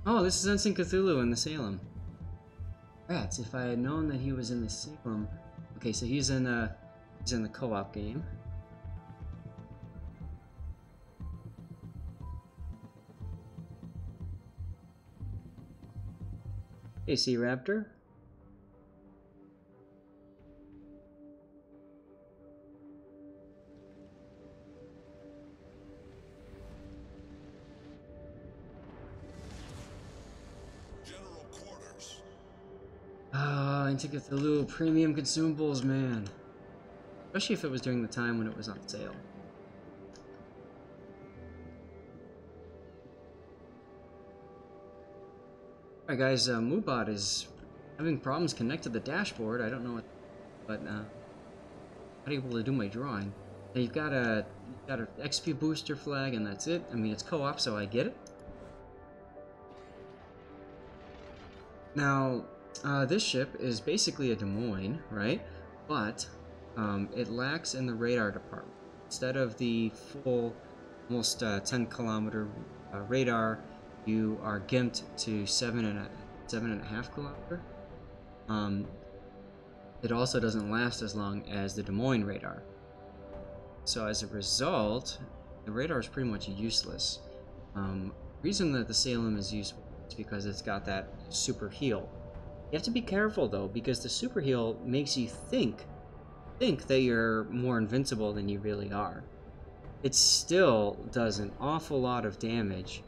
Oh, this is Ensign Cthulhu in the Salem. Rats, if I had known that he was in the Salem. Okay, so he's in the co-op game. Hey, Sea Raptor. General quarters. Ah, Ensign Cthulhu premium consumables, man. Especially if it was during the time when it was on sale. Alright guys, Moobot is having problems connected to the dashboard. I don't know what, but not able to do my drawing. Now you've got a XP booster flag and that's it. I mean, it's co-op, so I get it. Now, this ship is basically a Des Moines, right? But it lacks in the radar department. Instead of the full, almost 10-kilometer radar, you are gimped to 7.5 kilometer. It also doesn't last as long as the Des Moines radar. So as a result, the radar is pretty much useless. Reason that the Salem is useful is because it's got that super heal. You have to be careful though, because the super heal makes you think that you're more invincible than you really are. It still does an awful lot of damage.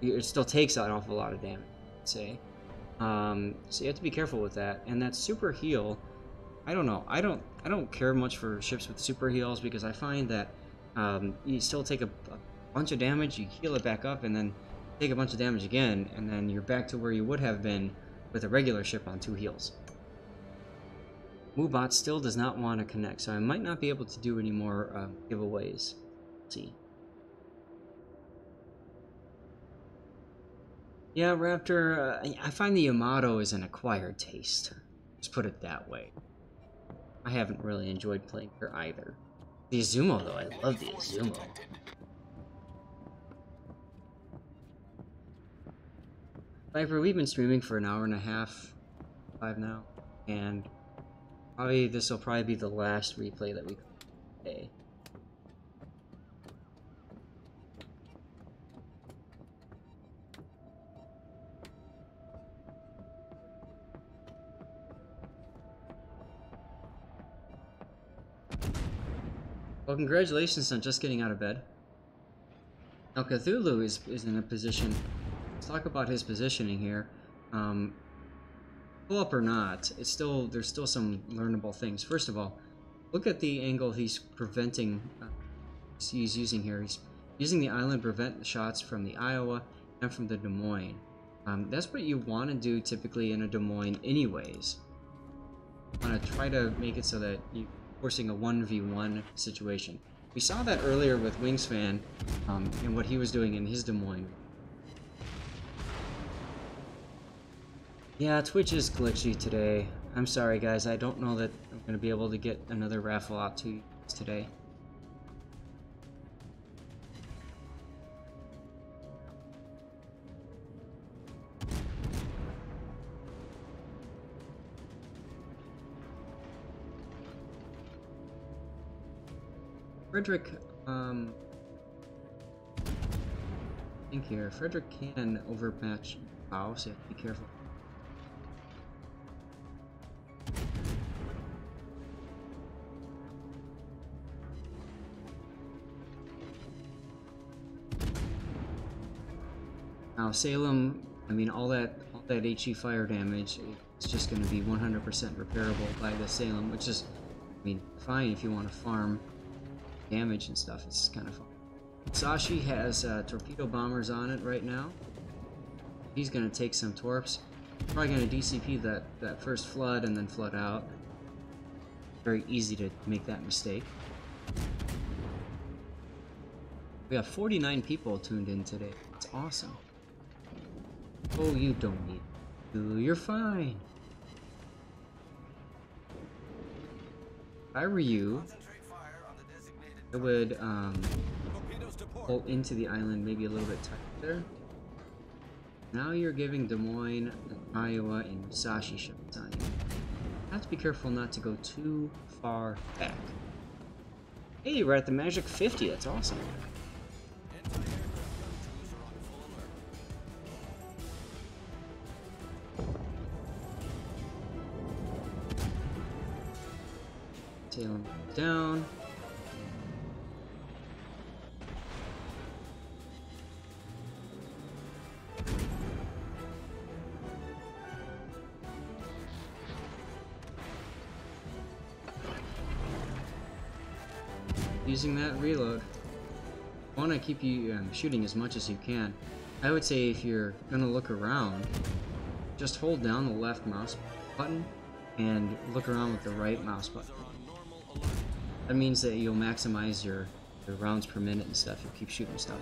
It still takes an awful lot of damage, I'd say. So you have to be careful with that. And that super heal, I don't know. I don't care much for ships with super heals because I find that you still take a bunch of damage, you heal it back up, and then take a bunch of damage again, and then you're back to where you would have been with a regular ship on 2 heals. Moobot still does not want to connect, so I might not be able to do any more giveaways. Let's see. Yeah, Raptor, I find the Yamato is an acquired taste. Let's put it that way. I haven't really enjoyed playing her either. The Izumo, though, I love the Izumo. Viper, we've been streaming for an hour and a half, 5 now, and this will probably be the last replay that we play. Well, congratulations on just getting out of bed. Now, Cthulhu is in a position. Let's talk about his positioning here. Pull up or not, there's still some learnable things. First of all, look at the angle he's preventing. He's using here. He's using the island to prevent shots from the Iowa and from the Des Moines. That's what you want to do typically in a Des Moines, anyways. You want to try to make it so that you're forcing a 1v1 situation. We saw that earlier with Wingspan and what he was doing in his Des Moines. Yeah, Twitch is glitchy today. I'm sorry guys, I don't know that I'm going to be able to get another raffle out to you today. Frederick, think here. Frederick can overmatch Bow, so you have to be careful. Now Salem, I mean all that HE fire damage, it's just going to be 100% repairable by the Salem, which is, I mean, fine if you want to farm damage and stuff. It's kind of fun. Sashi has torpedo bombers on it right now. He's going to take some torps. Probably going to DCP that first flood and then flood out. Very easy to make that mistake. We have 49 people tuned in today. It's awesome. Oh, you don't need to. You're fine. If I were you, I would pull into the island maybe a little bit tighter there. Now you're giving Des Moines, Iowa, and Musashi shots on you. Have to be careful not to go too far back. Hey, we're at the magic 50. That's awesome. Salem down. Using that reload. I want to keep you shooting as much as you can. I would say if you're gonna look around, just hold down the left mouse button and look around with the right mouse button. That means that you'll maximize your rounds per minute and stuff. You'll keep shooting stuff.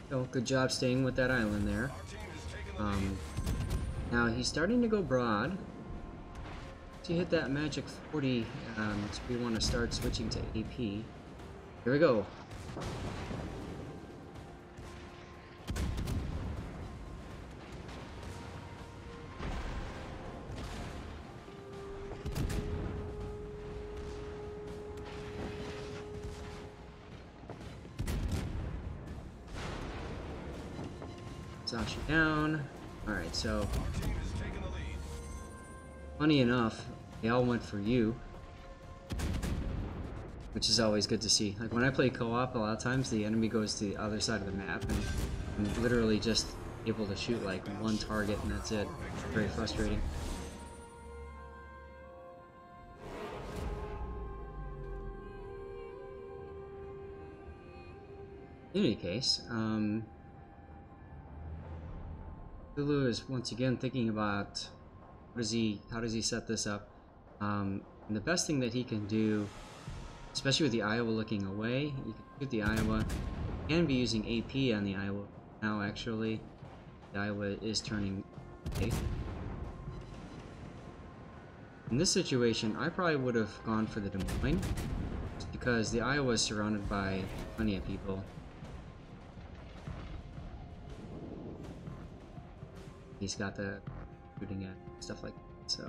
So, good job staying with that island there. Now he's starting to go broad. To hit that magic 40, so we want to start switching to AP. Here we go. Sashi down. Alright, so funny enough, they all went for you, which is always good to see. Like when I play co-op, a lot of times the enemy goes to the other side of the map and I'm literally just able to shoot like one target and that's it. Very frustrating. In any case, Lulu is once again thinking about how does he set this up. And the best thing that he can do, especially with the Iowa looking away, you can shoot the Iowa. You can be using AP on the Iowa now. Actually, the Iowa is turning away. In this situation, I probably would have gone for the Des Moines, just because the Iowa is surrounded by plenty of people. He's got the shooting at stuff like that, so.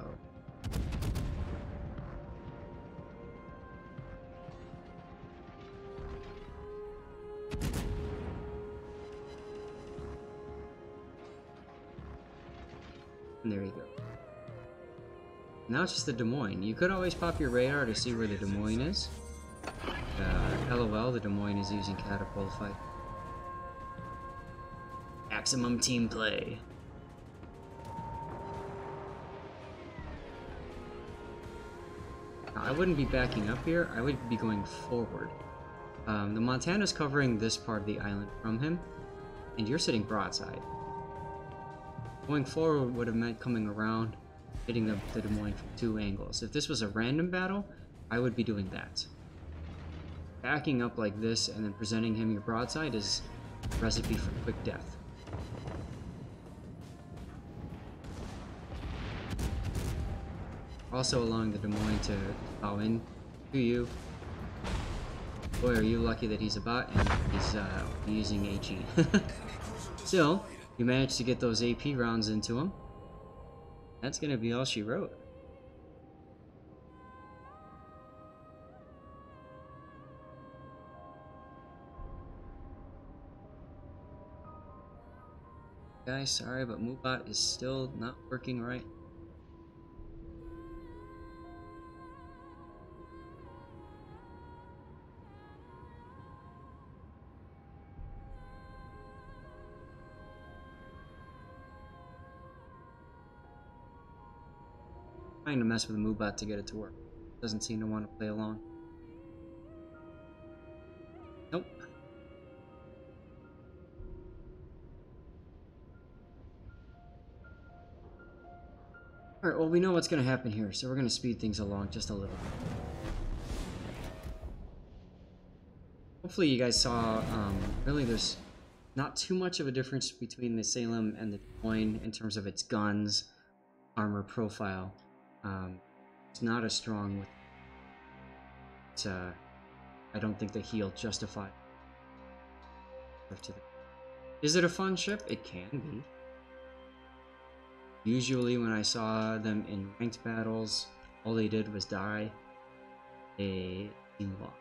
And there you go. Now it's just the Des Moines. You could always pop your radar to see where the Des Moines is. LOL, the Des Moines is using catapult fight. Maximum team play. I wouldn't be backing up here, I would be going forward. The Montana's covering this part of the island from him, and you're sitting broadside. Going forward would have meant coming around, hitting the Des Moines from two angles. If this was a random battle, I would be doing that. Backing up like this and then presenting him your broadside is a recipe for quick death. Also allowing the Des Moines to bow in to you. Boy, are you lucky that he's a bot and he's using AG. Still, you managed to get those AP rounds into him. That's gonna be all she wrote. Guys, sorry, but MoveBot is still not working right. Trying to mess with the MoveBot to get it to work. Doesn't seem to want to play along. Nope. Alright, well, we know what's going to happen here, so we're going to speed things along just a little. Hopefully you guys saw, really there's not too much of a difference between the Salem and the Des Moines in terms of its guns, armor profile. It's not as strong with... It's, I don't think the heal justifies. Is it a fun ship? It can be. Usually when I saw them in ranked battles, all they did was die. They team lost.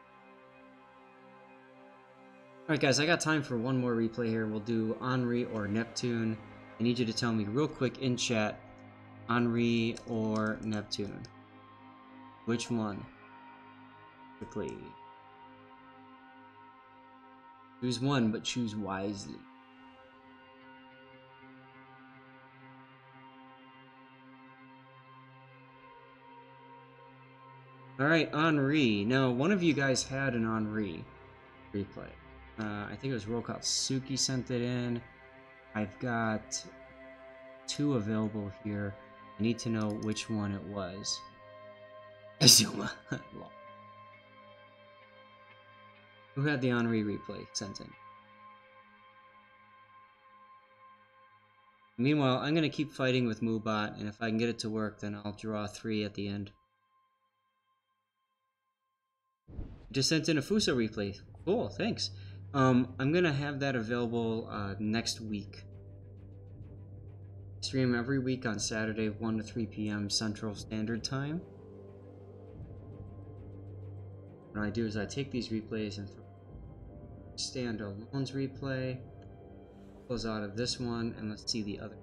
Alright guys, I got time for one more replay here. We'll do Henri or Neptune. I need you to tell me real quick in chat, Henri or Neptune. Which one? Quickly. Choose one, but choose wisely. Alright, Henri. Now, one of you guys had an Henri replay. I think it was Suki sent it in. I've got 2 available here. I need to know which one it was. Azuma. Who had the Henri replay sent in? Meanwhile, I'm going to keep fighting with Moobot, and if I can get it to work, then I'll draw 3 at the end. Just sent in a Fuso replay. Cool, thanks. I'm gonna have that available next week. Stream every week on Saturday, 1 to 3 p.m. Central Standard Time. What I do is I take these replays and throw standalones replay, close out of this one, and let's see the other.